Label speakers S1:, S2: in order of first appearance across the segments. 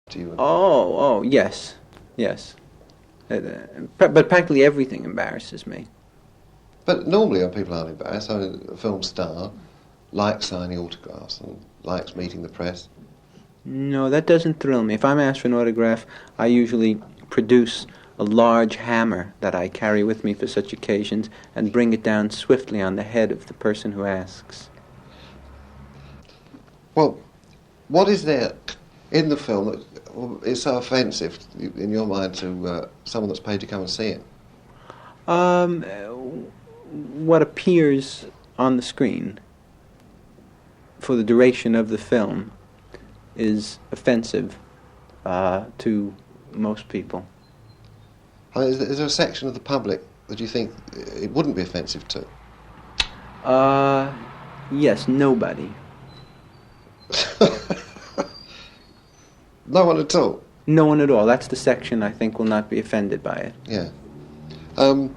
S1: Do you?
S2: Oh, yes, yes. But practically everything embarrasses me.
S1: But normally people aren't embarrassed. I mean, a film star likes signing autographs and likes meeting the press.
S2: No, that doesn't thrill me. If I'm asked for an autograph, I usually produce a large hammer that I carry with me for such occasions and bring it down swiftly on the head of the person who asks.
S1: Well, what is there in the film that is so offensive in your mind to someone that's paid to come and see it?
S2: What appears on the screen for the duration of the film is offensive to most people.
S1: Is there a section of the public that you think it wouldn't be offensive to?
S2: Yes, nobody.
S1: No one at all?
S2: No one at all. That's the section I think will not be offended by it.
S1: Yeah. Go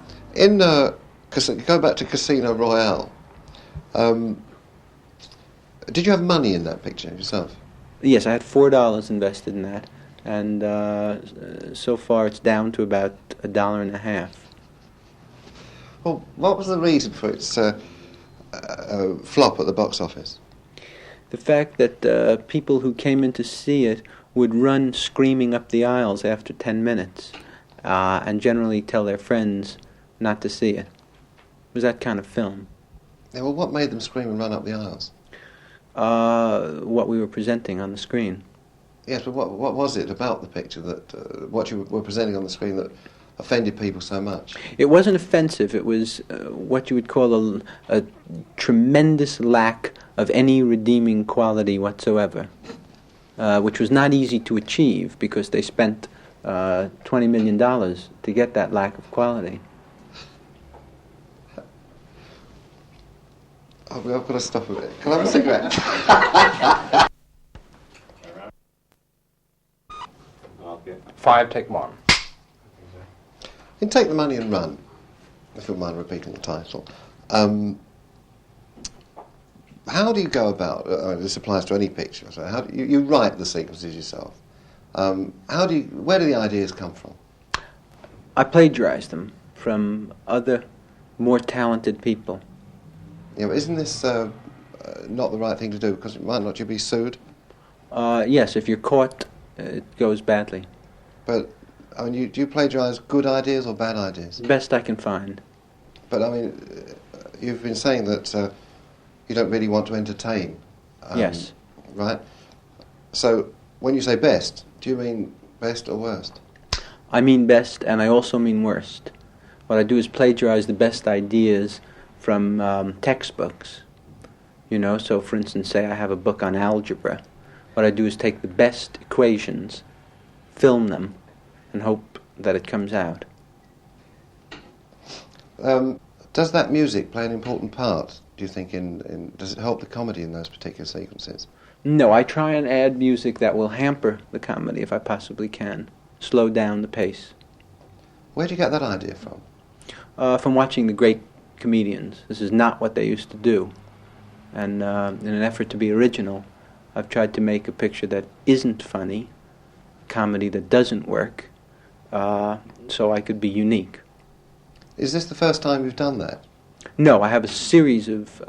S1: back to Casino Royale. Did you have money in that picture yourself?
S2: Yes, I had $4 invested in that, and so far it's down to about $1.50.
S1: Well, what was the reason for its flop at the box office?
S2: The fact that people who came in to see it would run screaming up the aisles after 10 minutes and generally tell their friends not to see it. It was that kind of film.
S1: Yeah, well, what made them scream and run up the aisles?
S2: What we were presenting on the screen.
S1: Yes, but what was it about the picture that what you were presenting on the screen that offended people so much?
S2: It wasn't offensive. It was what you would call a tremendous lack of any redeeming quality whatsoever, which was not easy to achieve because they spent $20 million to get that lack of quality.
S1: Oh, I've got to stop a bit. Can I have a cigarette?
S3: Five, take one.
S1: In Take the Money and Run, if you don't mind repeating the title, how do you go about, this applies to any picture, so how do you write the sequences yourself. Where do the ideas come from?
S2: I plagiarized them from other more talented people.
S1: Yeah, but isn't this not the right thing to do because might not you be sued?
S2: Yes, if you're caught, it goes badly.
S1: But, I mean, do you plagiarise good ideas or bad ideas?
S2: Best I can find.
S1: But, I mean, you've been saying that you don't really want to entertain.
S2: Yes.
S1: Right? So, when you say best, do you mean best or worst?
S2: I mean best, and I also mean worst. What I do is plagiarize the best ideas from textbooks. You know, so for instance, say I have a book on algebra. What I do is take the best equations, film them, and hope that it comes out.
S1: Does that music play an important part, do you think, does it help the comedy in those particular sequences?
S2: No, I try and add music that will hamper the comedy if I possibly can, slow down the pace.
S1: Where do you get that idea from?
S2: From watching the great comedians. This is not what they used to do. And in an effort to be original, I've tried to make a picture that isn't funny, comedy that doesn't work, so I could be unique.
S1: Is this the first time you've done that?
S2: No, I have a series of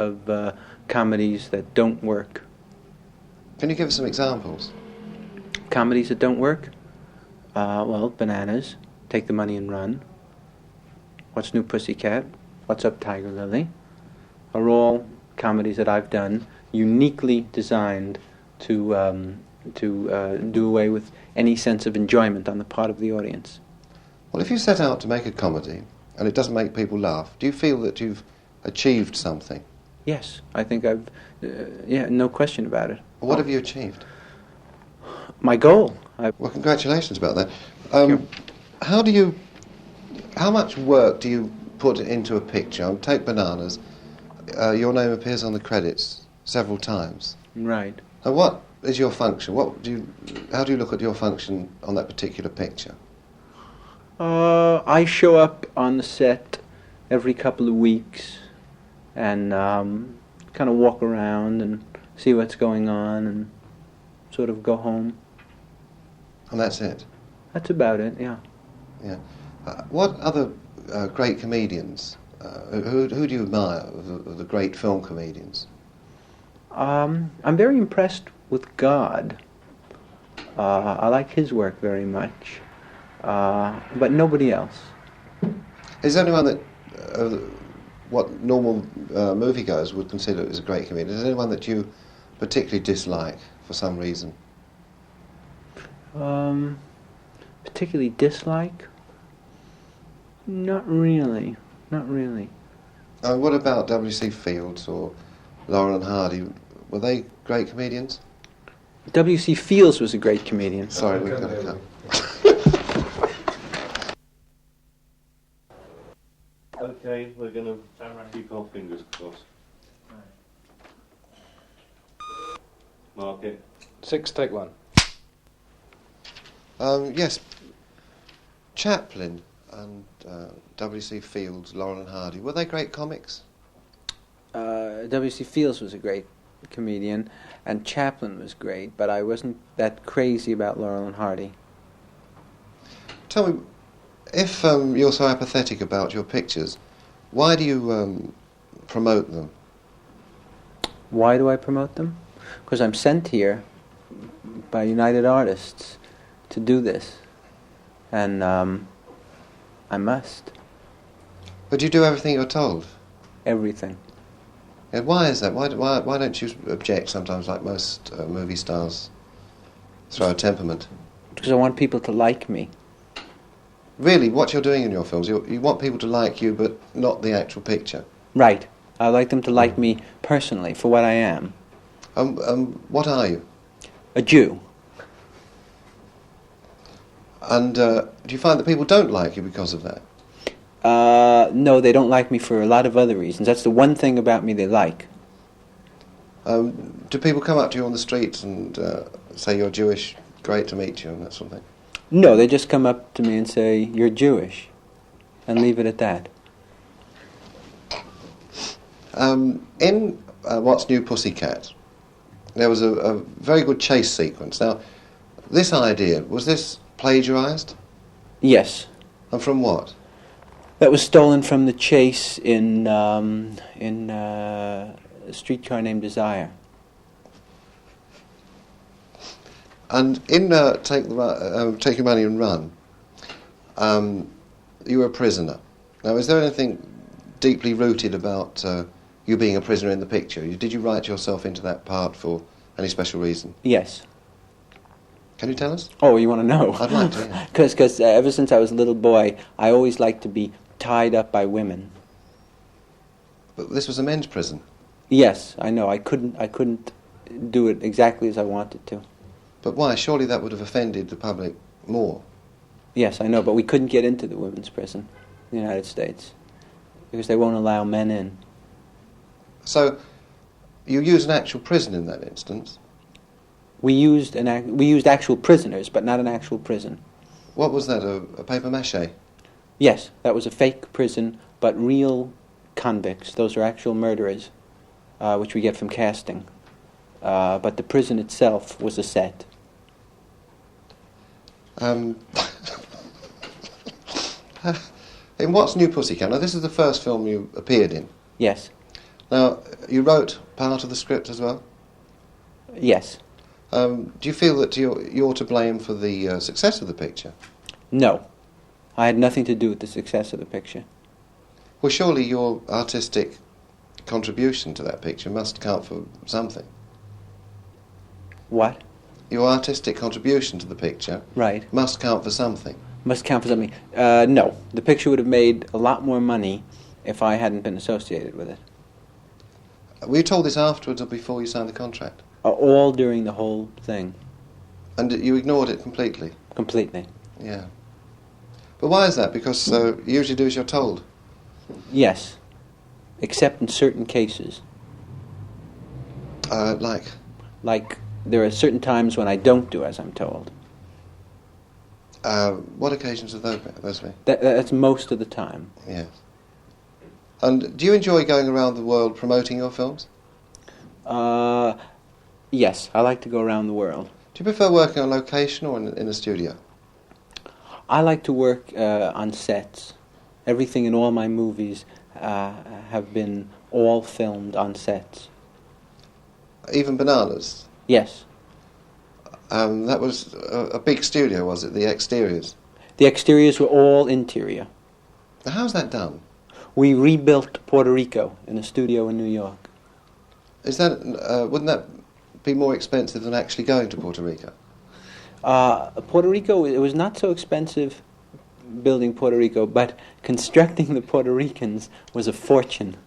S2: comedies that don't work.
S1: Can you give us some examples?
S2: Comedies that don't work? Well, Bananas, Take the Money and Run, What's New Pussycat, What's Up Tiger Lily, are all comedies that I've done, uniquely designed to do away with any sense of enjoyment on the part of the audience.
S1: Well, if you set out to make a comedy and it doesn't make people laugh, do you feel that you've achieved something?
S2: Yes, I think I've, no question about it.
S1: Well, what have you achieved?
S2: My goal.
S1: Well, congratulations about that.
S2: Thank you.
S1: How much work do you put into a picture? Take Bananas. Your name appears on the credits several times.
S2: Right.
S1: And what is your function? How do you look at your function on that particular picture?
S2: I show up on the set every couple of weeks and kind of walk around and see what's going on and sort of go home.
S1: And that's it?
S2: That's about it, yeah.
S1: Yeah. What other great comedians, who do you admire of the great film comedians?
S2: I'm very impressed with God. I like his work very much, but nobody else.
S1: Is there anyone that, what normal moviegoers would consider as a great comedian, is there anyone that you particularly dislike for some reason?
S2: Particularly dislike? Not really. Not really.
S1: What about W.C. Fields or Laurel and Hardy? Were they great comedians?
S2: W.C. Fields was a great comedian.
S1: Sorry, we've got to cut.
S3: Okay, we're going to keep our fingers crossed. Mark it.
S4: 6, take 1.
S1: Yes, Chaplin and W.C. Fields, Laurel and Hardy, were they great comics?
S2: W.C. Fields was a great comedian, and Chaplin was great, but I wasn't that crazy about Laurel and Hardy.
S1: Tell me, if you're so apathetic about your pictures, why do you promote them?
S2: Why do I promote them? Because I'm sent here by United Artists to do this, and I must.
S1: But you do everything you're told?
S2: Everything.
S1: And why is that? Why don't you object sometimes, like most movie stars throw a temperament?
S2: Because I want people to like me.
S1: Really, what you're doing in your films, you want people to like you, but not the actual picture.
S2: Right. I like them to like me personally for what I am.
S1: What are you?
S2: A Jew.
S1: And do you find that people don't like you because of that?
S2: No, they don't like me for a lot of other reasons. That's the one thing about me they like.
S1: Do people come up to you on the streets and say you're Jewish, great to meet you, and that sort of thing?
S2: No, they just come up to me and say, you're Jewish, and leave it at that.
S1: In What's New Pussycat, there was a very good chase sequence. Now, this idea, was this plagiarised?
S2: Yes.
S1: And from what?
S2: That was stolen from the chase in A Streetcar Named Desire.
S1: And in Take Your Money and Run, you were a prisoner. Now, is there anything deeply rooted about you being a prisoner in the picture? Did you write yourself into that part for any special reason?
S2: Yes.
S1: Can you tell us?
S2: Oh, you want to know?
S1: I'd like to, yeah.
S2: Because ever since I was a little boy, I always liked to be tied up by women.
S1: But this was a men's prison.
S2: Yes, I know. I couldn't do it exactly as I wanted to.
S1: But why? Surely that would have offended the public more.
S2: Yes, I know, but we couldn't get into the women's prison in the United States because they won't allow men in.
S1: So, you used an actual prison in that instance?
S2: We used actual prisoners, but not an actual prison.
S1: What was that, a papier-mâché?
S2: Yes, that was a fake prison, but real convicts. Those are actual murderers, which we get from casting. But the prison itself was a set.
S1: In What's New Pussycat? Now, this is the first film you appeared in.
S2: Yes.
S1: Now, you wrote part of the script as well?
S2: Yes.
S1: Do you feel that you're to blame for the success of the picture?
S2: No. I had nothing to do with the success of the picture.
S1: Well, surely your artistic contribution to that picture must count for something.
S2: What?
S1: Your artistic contribution to the picture
S2: Right.
S1: must count for something.
S2: Must count for something. No. The picture would have made a lot more money if I hadn't been associated with it.
S1: Were you told this afterwards or before you signed the contract?
S2: All during the whole thing.
S1: And you ignored it completely?
S2: Completely.
S1: Yeah. But why is that? Because you usually do as you're told.
S2: Yes. Except in certain cases.
S1: Like?
S2: Like, there are certain times when I don't do as I'm told.
S1: What occasions have those been?
S2: That's most of the time.
S1: Yes. And do you enjoy going around the world promoting your films?
S2: Yes, I like to go around the world.
S1: Do you prefer working on location or in a studio?
S2: I like to work on sets. Everything in all my movies have been all filmed on sets.
S1: Even Bananas?
S2: Yes.
S1: That was a big studio, was it? The exteriors?
S2: The exteriors were all interior.
S1: Now, how's that done?
S2: We rebuilt Puerto Rico in a studio in New York.
S1: Is that wouldn't that be more expensive than actually going to Puerto Rico?
S2: Puerto Rico, it was not so expensive building Puerto Rico, but constructing the Puerto Ricans was a fortune.